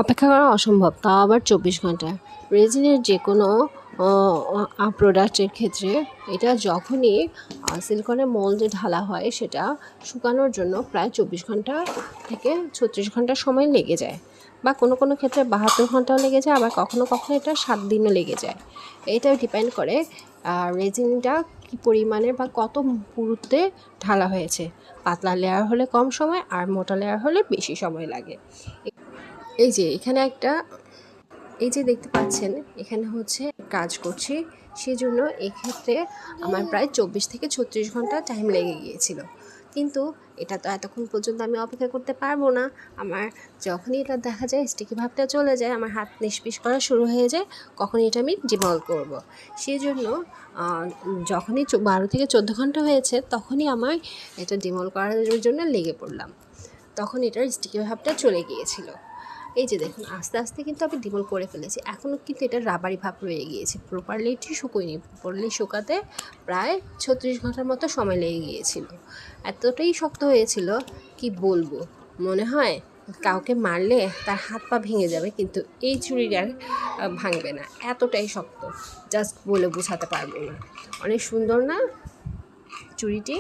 অপেক্ষা করা অসম্ভব, তাও আবার 24 ঘন্টা। রেজিনের যে কোনো প্রোডাক্টের ক্ষেত্রে এটা যখনই সিলিকনের মোল্ডে ঢালা হয় সেটা শুকানোর জন্য প্রায় 24 ঘন্টা থেকে 36 ঘন্টা সময় লেগে যায়, বা কোনো কোনো ক্ষেত্রে 72 ঘন্টাও লেগে যায়, আবার কখনো কখনো এটা 7 দিনও লেগে যায়। এটা ডিপেন্ড করে রেজিনটা কী পরিমাণের বা কত পুরুত্বে ঢালা হয়েছে। পাতলা লেয়ার হলে কম সময়, আর মোটা লেয়ার হলে বেশি সময় লাগে। এই যে এখানে এই যে দেখতে পাচ্ছেন, এখানে হচ্ছে কাজ করছি, সেজন্য এক্ষেত্রে আমার প্রায় 24 থেকে 36 ঘন্টা টাইম লেগে গিয়েছিল। কিন্তু এটা তো এতক্ষণ পর্যন্ত আমি অপেক্ষা করতে পারবো না। আমার যখনই এটা দেখা যায় স্টিকি ভাবটা চলে যায়, আমার হাত নিষ্পিস করা শুরু হয়ে যায়, কখনই এটা আমি ডিমল করব। সেই জন্য যখনই 12 থেকে 14 ঘন্টা হয়েছে তখনই আমার এটা ডিমল করার জন্য লেগে পড়লাম। তখন এটার স্টিকি ভাবটা চলে গিয়েছিল। এই যে দেখুন, আস্তে আস্তে কিন্তু আমি ডিমল করে ফেলেছি, এখনও কিন্তু এটা রাবারি ভাব রয়ে গিয়েছে, প্রপারলি এটি শুকোয়নি। প্রপারলি শুকাতে প্রায় 36 ঘন্টার মতো সময় লেগে গিয়েছিল। এতটাই শক্ত হয়েছিল কি বলবো, মনে হয় কাউকে মারলে তার হাত পা ভেঙে যাবে, কিন্তু এই চুড়ির আর ভাঙবে না, এতটাই শক্ত, জাস্ট বলে বোঝাতে পারবো না। অনেক সুন্দর না চুড়িটি?